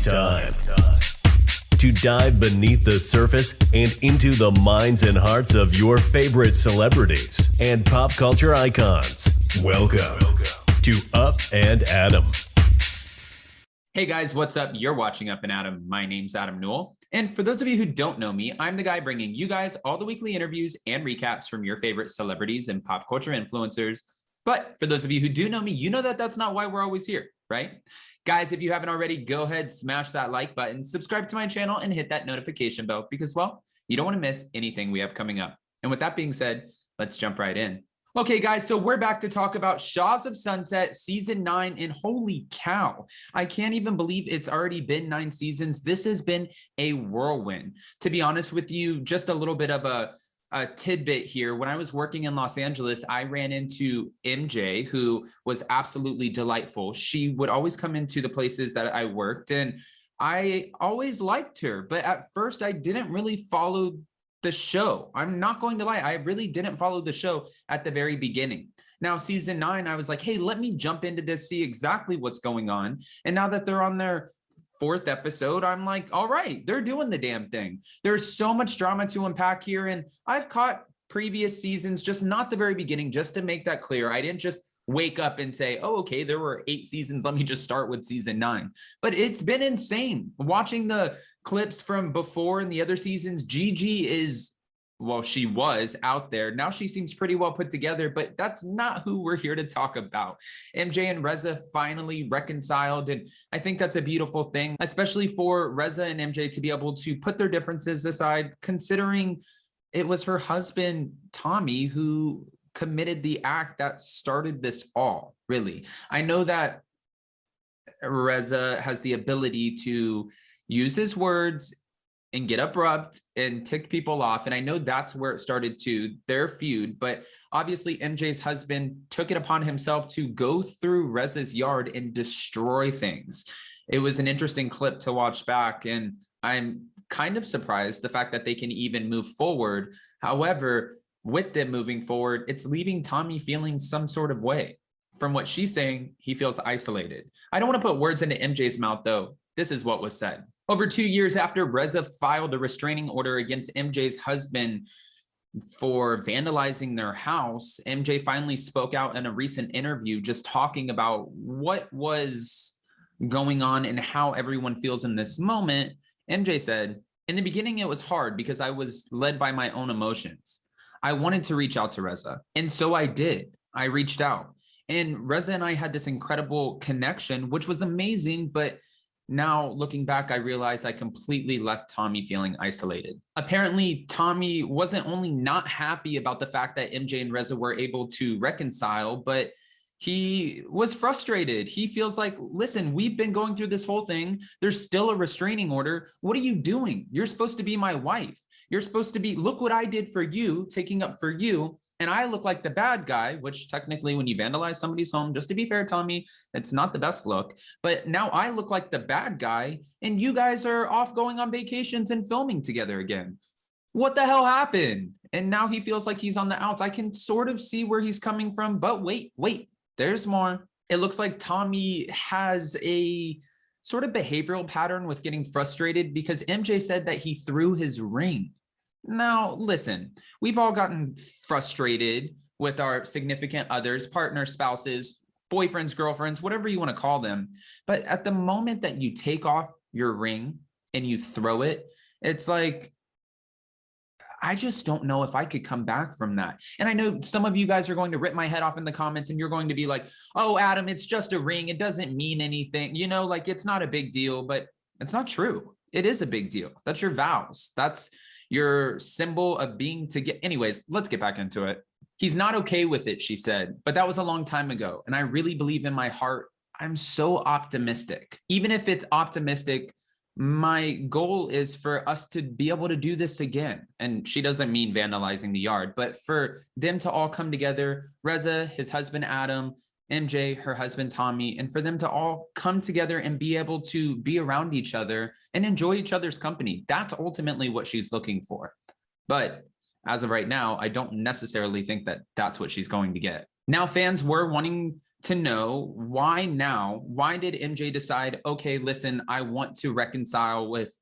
It's time to dive beneath the surface and into the minds and hearts of your favorite celebrities and pop culture icons. Welcome to Up and Adam. Hey guys, what's up? You're watching Up and Adam. My name's Adam Newell. And for those of you who don't know me, I'm the guy bringing you guys all the weekly interviews and recaps from your favorite celebrities and pop culture influencers. But for those of you who do know me, you know that that's not why we're always here, right? Guys, if you haven't already, go ahead, smash that like button, subscribe to my channel, and hit that notification bell because, well, you don't want to miss anything we have coming up. And with that being said, let's jump right in. Okay, guys, so we're back to talk about Shahs of Sunset Season 9, and holy cow, I can't even believe it's already been 9 seasons. This has been a whirlwind. To be honest with you, just a little bit of a tidbit here. When I was working in Los Angeles, I ran into MJ, who was absolutely delightful. She would always come into the places that I worked, and I always liked her. But at first, I didn't really follow the show. I'm not going to lie. I really didn't follow the show at the very beginning. Now, season 9, I was like, hey, let me jump into this, see exactly what's going on. And now that they're on their 4th episode, I'm like, all right, they're doing the damn thing. There's so much drama to unpack here. And I've caught previous seasons, just not the very beginning, just to make that clear. I didn't just wake up and say, oh, okay, there were 8 seasons. Let me just start with season 9. But it's been insane. Watching the clips from before and the other seasons, Gigi is, well, she was out there. Now she seems pretty well put together, but that's not who we're here to talk about. MJ and Reza finally reconciled, and I think that's a beautiful thing, especially for Reza and MJ to be able to put their differences aside, considering it was her husband, Tommy, who committed the act that started this all, really. I know that Reza has the ability to use his words and get abrupt and tick people off. And I know that's where it started to their feud, but obviously MJ's husband took it upon himself to go through Reza's yard and destroy things. It was an interesting clip to watch back, and I'm kind of surprised the fact that they can even move forward. However, with them moving forward, it's leaving Tommy feeling some sort of way. From what she's saying, he feels isolated. I don't want to put words into MJ's mouth, though. This is what was said. Over 2 years after Reza filed a restraining order against MJ's husband for vandalizing their house, MJ finally spoke out in a recent interview just talking about what was going on and how everyone feels in this moment. MJ said, in the beginning, it was hard because I was led by my own emotions. I wanted to reach out to Reza, and so I did. I reached out, and Reza and I had this incredible connection, which was amazing, but now, looking back, I realized I completely left Tommy feeling isolated. Apparently, Tommy wasn't only not happy about the fact that MJ and Reza were able to reconcile, but he was frustrated. He feels like, listen, we've been going through this whole thing. There's still a restraining order. What are you doing? You're supposed to be my wife. You're supposed to be, look what I did for you, taking up for you. And I look like the bad guy, which technically when you vandalize somebody's home, just to be fair, Tommy, it's not the best look. But now I look like the bad guy, and you guys are off going on vacations and filming together again. What the hell happened? And now he feels like he's on the outs. I can sort of see where he's coming from, but wait, there's more. It looks like Tommy has a sort of behavioral pattern with getting frustrated because MJ said that he threw his ring. Now, listen, we've all gotten frustrated with our significant others, partners, spouses, boyfriends, girlfriends, whatever you want to call them. But at the moment that you take off your ring and you throw it, it's like, I just don't know if I could come back from that. And I know some of you guys are going to rip my head off in the comments, and you're going to be like, oh, Adam, it's just a ring. It doesn't mean anything. You know, like it's not a big deal, but it's not true. It is a big deal. That's your vows. That's your symbol of being together. Anyways, let's get back into it. He's not okay with it, she said, but that was a long time ago. And I really believe in my heart, I'm so optimistic. Even if it's optimistic, my goal is for us to be able to do this again. And she doesn't mean vandalizing the yard, but for them to all come together, Reza, his husband, Adam, MJ, her husband, Tommy, and for them to all come together and be able to be around each other and enjoy each other's company. That's ultimately what she's looking for. But as of right now, I don't necessarily think that that's what she's going to get. Now, fans were wanting to know why now. Why did MJ decide, okay, listen, I want to reconcile with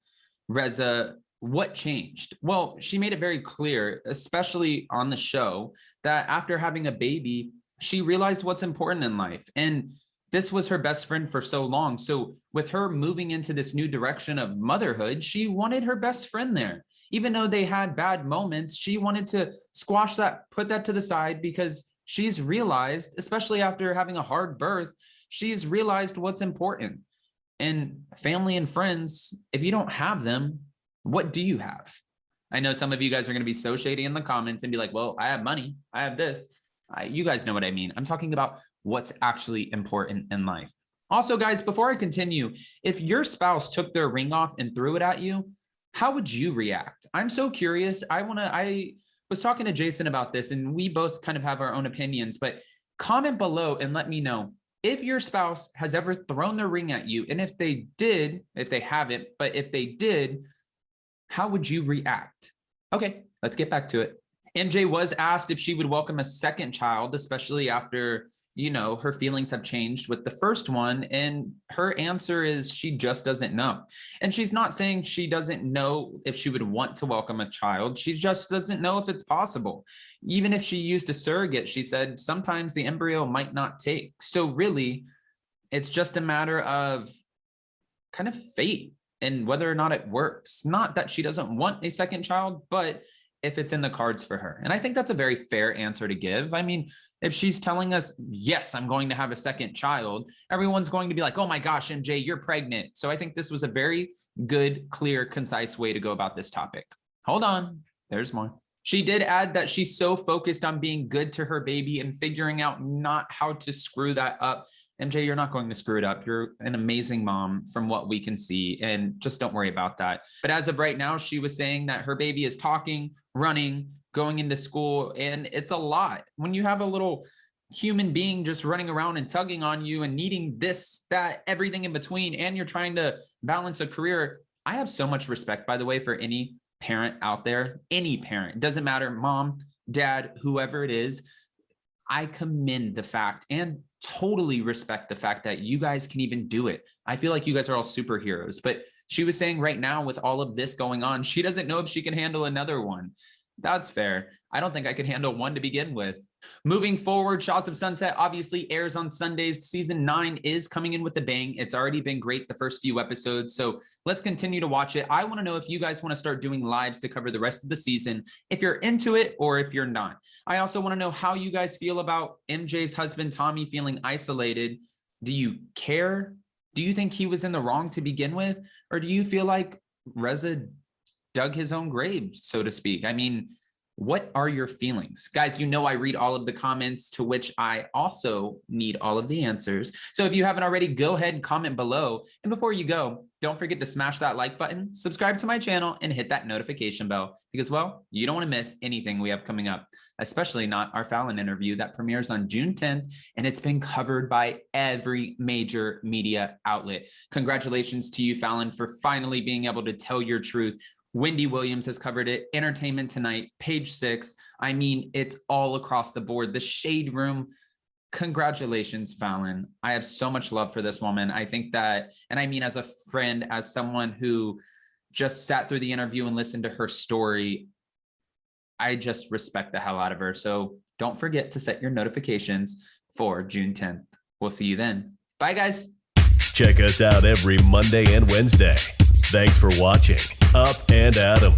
Reza? What changed? Well, she made it very clear, especially on the show, that after having a baby, she realized what's important in life. And this was her best friend for so long. So with her moving into this new direction of motherhood, she wanted her best friend there. Even though they had bad moments, she wanted to squash that, put that to the side, because she's realized, especially after having a hard birth, she's realized what's important. And family and friends, if you don't have them, what do you have? I know some of you guys are going to be so shady in the comments and be like, well, I have money, I have this. You guys know what I mean. I'm talking about what's actually important in life. Also, guys, before I continue, if your spouse took their ring off and threw it at you, how would you react? I'm so curious. I was talking to Jason about this, and we both kind of have our own opinions, but comment below and let me know if your spouse has ever thrown their ring at you. And if they did, if they haven't, but if they did, how would you react? Okay, let's get back to it. MJ was asked if she would welcome a second child, especially after, her feelings have changed with the first one. And her answer is she just doesn't know. And she's not saying she doesn't know if she would want to welcome a child. She just doesn't know if it's possible. Even if she used a surrogate, she said sometimes the embryo might not take. So really, it's just a matter of kind of fate and whether or not it works. Not that she doesn't want a second child, but if it's in the cards for her. And I think that's a very fair answer to give. I mean, if she's telling us, yes, I'm going to have a second child, everyone's going to be like, oh my gosh, MJ, you're pregnant. So I think this was a very good, clear, concise way to go about this topic. Hold on, there's more. She did add that she's so focused on being good to her baby and figuring out not how to screw that up. MJ, you're not going to screw it up. You're an amazing mom from what we can see, and just don't worry about that. But as of right now, she was saying that her baby is talking, running, going into school, and it's a lot. When you have a little human being just running around and tugging on you and needing this, that, everything in between, and you're trying to balance a career. I have so much respect, by the way, for any parent out there, any parent. It doesn't matter, mom, dad, whoever it is. I commend the fact and totally respect the fact that you guys can even do it. I feel like you guys are all superheroes. But she was saying right now, with all of this going on, she doesn't know if she can handle another one. That's fair. I don't think I could handle one to begin with. Moving forward, Shahs of Sunset obviously airs on Sundays. Season 9 is coming in with a bang. It's already been great the first few episodes, so let's continue to watch it. I want to know if you guys want to start doing lives to cover the rest of the season, if you're into it or if you're not. I also want to know how you guys feel about MJ's husband, Tommy, feeling isolated. Do you care? Do you think he was in the wrong to begin with? Or do you feel like Reza dug his own grave, so to speak? I mean, what are your feelings? Guys, I read all of the comments, to which I also need all of the answers. So if you haven't already, go ahead and comment below. And before you go, don't forget to smash that like button, subscribe to my channel, and hit that notification bell because, well, you don't want to miss anything we have coming up, especially not our Fallon interview that premieres on June 10th, and it's been covered by every major media outlet. Congratulations to you, Fallon, for finally being able to tell your truth. Wendy Williams has covered it. Entertainment Tonight, Page 6. I mean, it's all across the board. The Shade Room. Congratulations, Fallon. I have so much love for this woman. I think that, and I mean, as a friend, as someone who just sat through the interview and listened to her story, I just respect the hell out of her. So don't forget to set your notifications for June 10th. We'll see you then. Bye, guys. Check us out every Monday and Wednesday. Thanks for watching Up and Adam.